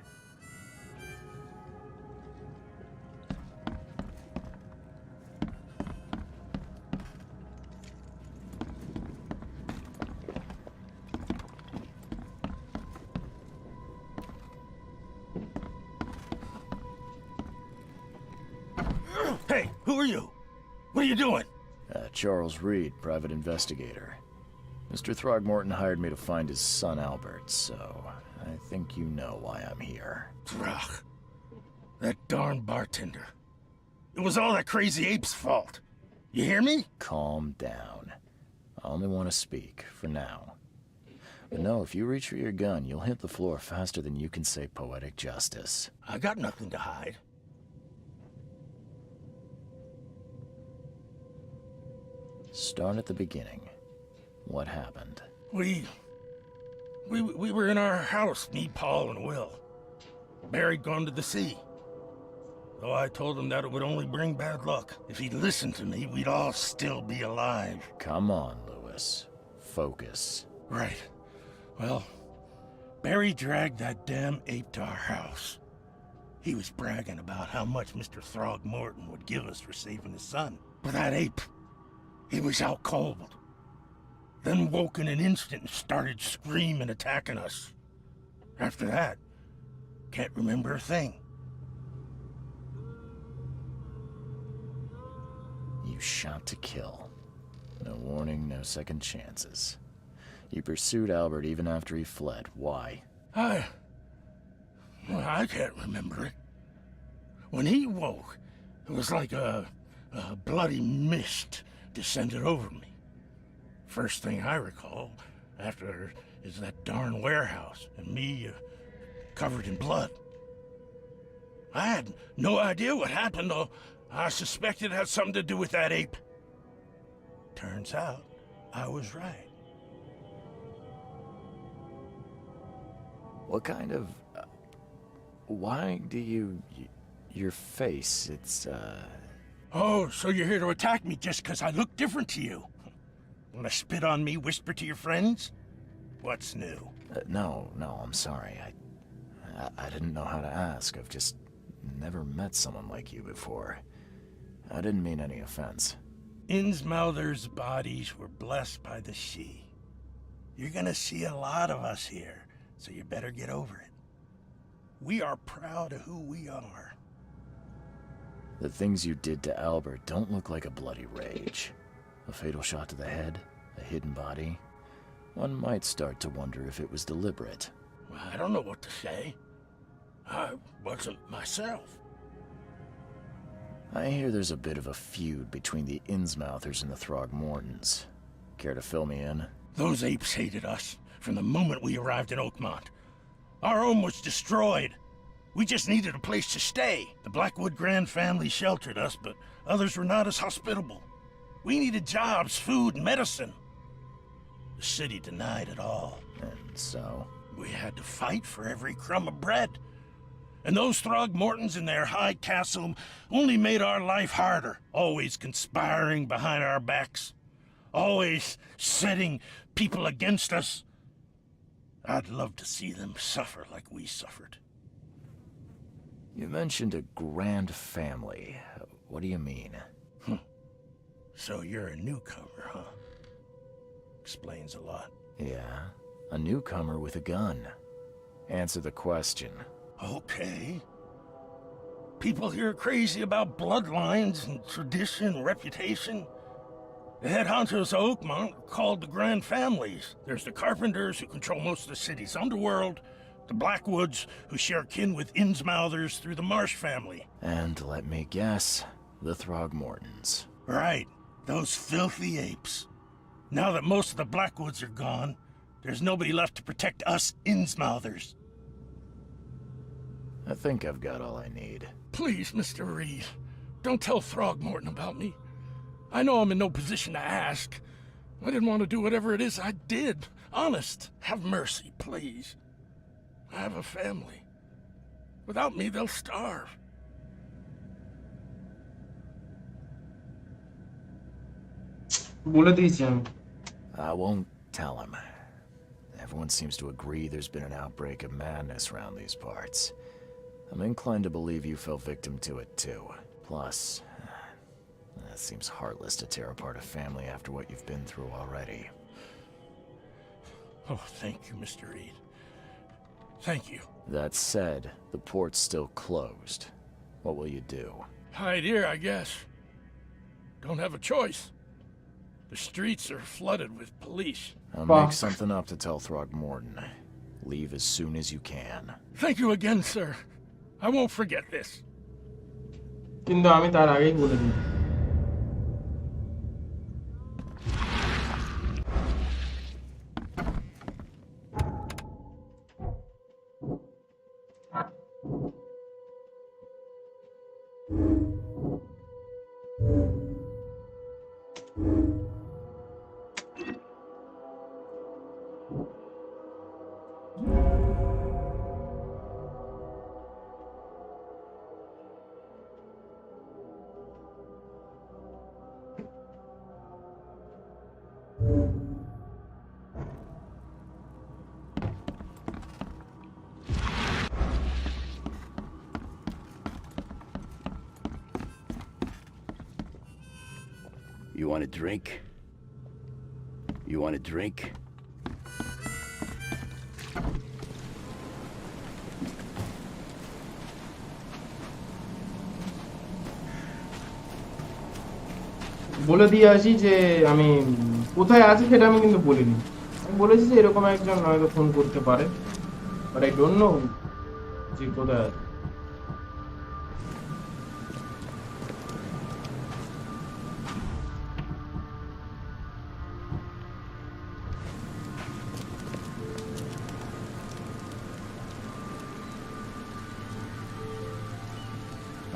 Hey, who are you? What are you doing? Charles Reed, private investigator. Mr. Throgmorton hired me to find his son Albert, so I think you know why I'm here. Throg. That darn bartender. It was all that crazy ape's fault. You hear me? Calm down. I only want to speak, for now. But no, if you reach for your gun, you'll hit the floor faster than you can say poetic justice. I got nothing to hide. Start at the beginning. What happened? We were in our house, me, Paul, and Will. Barry'd gone to the sea. Though I told him that it would only bring bad luck. If he'd listened to me, we'd all still be alive. Come on, Lewis. Focus. Right. Well, Barry dragged that damn ape to our house. He was bragging about how much Mr. Throgmorton would give us for saving his son. But that ape, he was out cold. Then woke in an instant and started screaming, attacking us. After that, can't remember a thing. You shot to kill. No warning, no second chances. You pursued Albert even after he fled. Why? I can't remember it. When he woke, it was like a bloody mist descended over me. First thing I recall after is that darn warehouse and me covered in blood. I had no idea what happened, though. I suspected it had something to do with that ape. Turns out, I was right. What kind of... why do you... your face, it's, Oh, so you're here to attack me just because I look different to you? Want to spit on me, whisper to your friends? What's new? No, I'm sorry. I didn't know how to ask. I've just never met someone like you before. I didn't mean any offense. Innsmouther's bodies were blessed by the sea. You're gonna see a lot of us here, so you better get over it. We are proud of who we are. The things you did to Albert don't look like a bloody rage. A fatal shot to the head, a hidden body. One might start to wonder if it was deliberate. Well, I don't know what to say. I wasn't myself. I hear there's a bit of a feud between the Innsmouthers and the Throgmortons. Care to fill me in? Those apes hated us from the moment we arrived in Oakmont. Our home was destroyed. We just needed a place to stay. The Blackwood Grand family sheltered us, but others were not as hospitable. We needed jobs, food, and medicine. The city denied it all. And so? We had to fight for every crumb of bread. And those Throgmortons in their high castle only made our life harder, always conspiring behind our backs, always setting people against us. I'd love to see them suffer like we suffered. You mentioned a grand family. What do you mean? So you're a newcomer, huh? Explains a lot. Yeah, a newcomer with a gun. Answer the question. Okay. People here are crazy about bloodlines and tradition and reputation. The head honchos of Oakmont are called the Grand Families. There's the Carpenters, who control most of the city's underworld, the Blackwoods, who share kin with Innsmouthers through the Marsh family. And let me guess, the Throgmortons. Right, those filthy apes. Now that most of the Blackwoods are gone, there's nobody left to protect us Innsmouthers. I think I've got all I need. Please, Mr. Reed, don't tell Throgmorton about me. I know I'm in no position to ask. I didn't want to do whatever it is I did. Honest, have mercy, please. I have a family. Without me, they'll starve. বলে দিয়েছি আমি। I won't tell him. Everyone seems to agree there's been an outbreak of madness around these parts. I'm inclined to believe you fell victim to it too. Plus, it seems heartless to tear apart a family after what you've been through already. Oh, thank you, Mr. Reed. Thank you. That said, the port's still closed. What will you do? Hide here, I guess. Don't have a choice. The streets are flooded with police. I'll make something up to tell Throgmorton. Leave as soon as you can. Thank you again, sir. I won't forget this. কিন্তু আমি তার আগেই বলে দিই। You want a drink? You want a drink? বলে দিয়ে আসি যে আমি কোথায় আছি সেটা আমি কিন্তু বলিনি। আমি বলেছি যে এরকম একজন হয়তো ফোন করতে পারে, বাট আই ডোন্ট নো যে কোথায় আছে।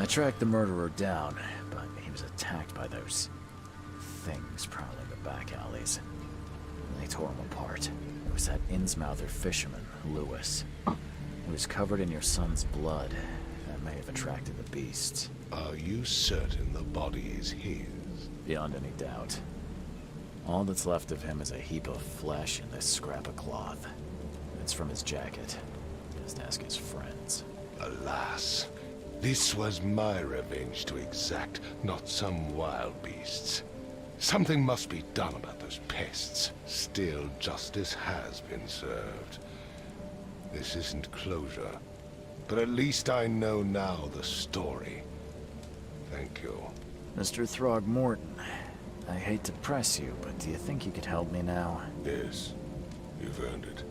I tracked the murderer down, but he was attacked by those things prowling the back alleys. They tore him apart. It was that Innsmouther fisherman, Lewis. He was covered in your son's blood. That may have attracted the beasts. Are you certain the body is his? Beyond any doubt. All that's left of him is a heap of flesh and this scrap of cloth. It's from his jacket. Just ask his friends. Alas. This was my revenge to exact, not some wild beasts. Something must be done about those pests. Still, justice has been served. This isn't closure, but at least I know now the story. Thank you. Mr. Throgmorton, I hate to press you, but do you think you could help me now? Yes, you've earned it.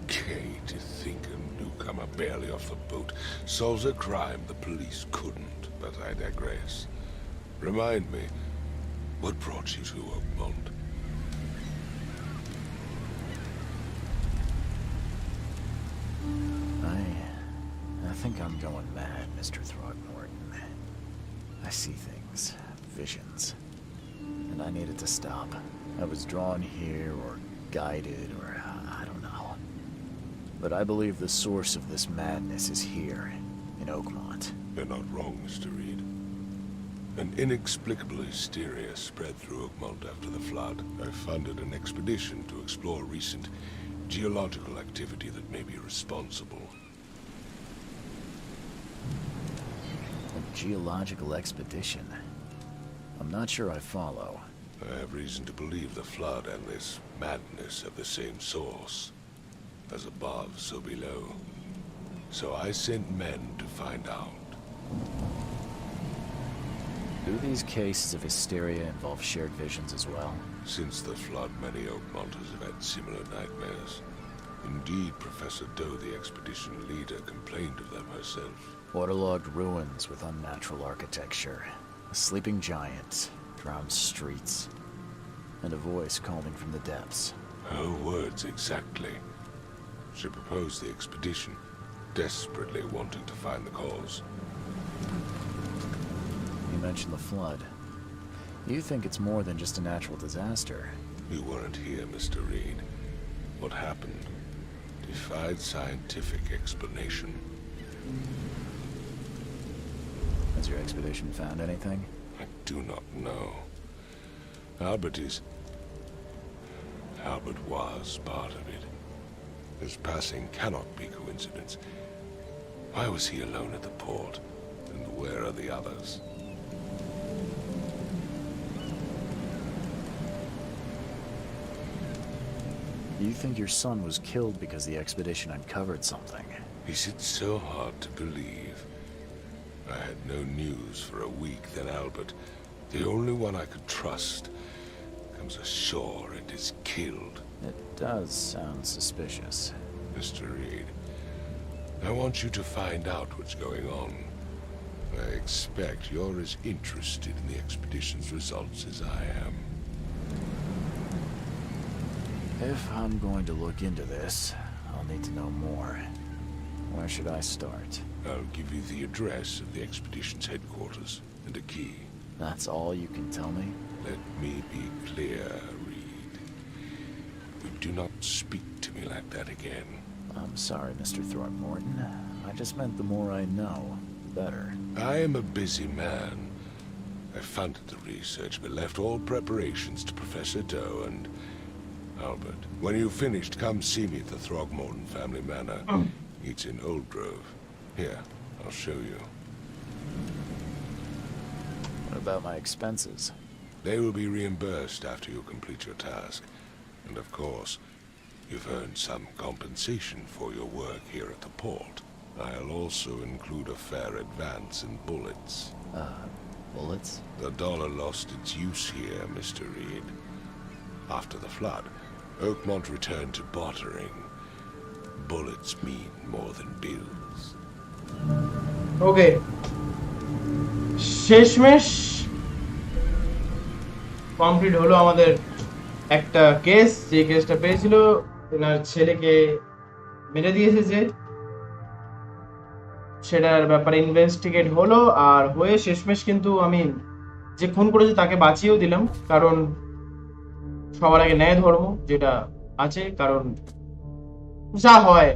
Gay to think a newcomer barely off the boat solves a crime the police couldn't, but I digress. Remind me, what brought you to OAKMONT? I think I'm going mad, Mr. Throgmorton. I see things, visions, and I needed to stop. I was drawn here, or guided, or I don't know. But I believe the source of this madness is here, in OAKMONT. You're not wrong, Mr. Reed. An inexplicable hysteria spread through OAKMONT after the flood. I funded an expedition to explore recent geological activity that may be responsible. A geological expedition? I'm not sure I follow. I have reason to believe the flood and this madness have the same source. As above, so below. So I sent men to find out. Do these cases of hysteria involve shared visions as well? Since the flood, many OAKMONTers have had similar nightmares. Indeed, Professor Doe, the expedition leader, complained of them herself. Waterlogged ruins with unnatural architecture, a sleeping giant, drowned streets, and a voice calling from the depths. Her words exactly. She proposed the expedition, desperately wanting to find the cause. You mentioned the flood. You think it's more than just a natural disaster? You weren't here, Mr. Reed. What happened defied scientific explanation. Has your expedition found anything? I do not know. Albert was part of it. His passing cannot be coincidence. Why was he alone at the port? And where are the others? You think your son was killed because the expedition uncovered something? Is it so hard to believe? I had no news for a week, then Albert, the only one I could trust, comes ashore and is killed. It does sound suspicious. Mr. Reed, I want you to find out what's going on. I expect you're as interested in the expedition's results as I am. If I'm going to look into this, I'll need to know more. Where should I start? I'll give you the address of the expedition's headquarters and a key. That's all you can tell me? Let me be clear, Reed. You do not speak to me like that again. I'm sorry, Mr. Throckmorton. I just meant the more I know, the better. I am a busy man. I funded the research, but left all preparations to Professor Doe and Albert. When you've finished, come see me at the Throgmorton family manor. It's in Old Grove. Here, I'll show you. What about my expenses? They will be reimbursed after you complete your task. And of course, you've earned some compensation for your work here at the port. I'll also include a fair advance in bullets. Bullets? The dollar lost its use here, Mr. Reed. After the flood, Oakmont returned to bartering. Bullets mean more than bills. Okay. শেষমেশ complete হলো আমাদের একটা case, যে কেসটা পেয়েছিল ওনার ছেলেকে মেরে দিয়েছে, যে সেটার ব্যাপারে ইনভেস্টিগেট হলো, আর হয়ে শেষমেশ কিন্তু আমি যে খুন করেছে তাকে বাঁচিয়েও দিলাম, কারণ সবার আগে ন্যায় ধর্ম যেটা আছে, কারণ যা হয়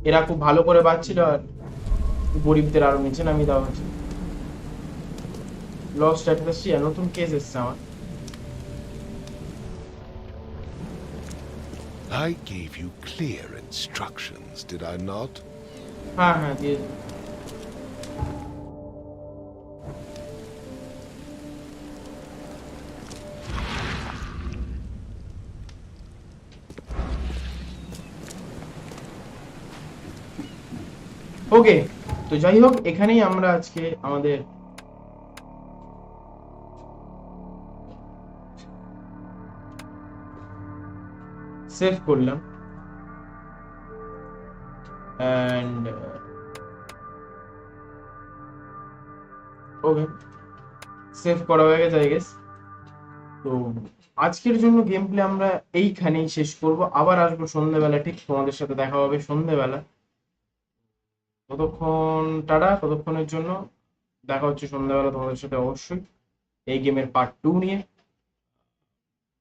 এরা খুব ভালো করে বাঁচছিল আর গরিবদের আরো নিচে নামিয়ে দেওয়া হয়েছে। লস্ট অ্যাটমসফিয়ার নতুন কেস এসেছে আমার। I gave you clear instructions, did I not? হ্যাঁ হ্যাঁ দিয়েছি। ওকে, তো যাই হোক, এখানেই আমরা আজকে আমাদের সেভ করলাম, এন্ড ওকে সেভ করা হয়ে গেছে আই গেস। তো আজকের জন্য গেম প্লে আমরা এইখানেই শেষ করব, আবার আসবো সন্ধ্যেবেলা, ঠিক তোমাদের সাথে দেখা হবে সন্ধ্যেবেলা। ততক্ষণ টাটা, ততক্ষণের জন্য দেখা হচ্ছে সন্ধ্যাবেলা তোমাদের সাথে অবশ্যই এই গেমের পার্ট 2 নিয়ে।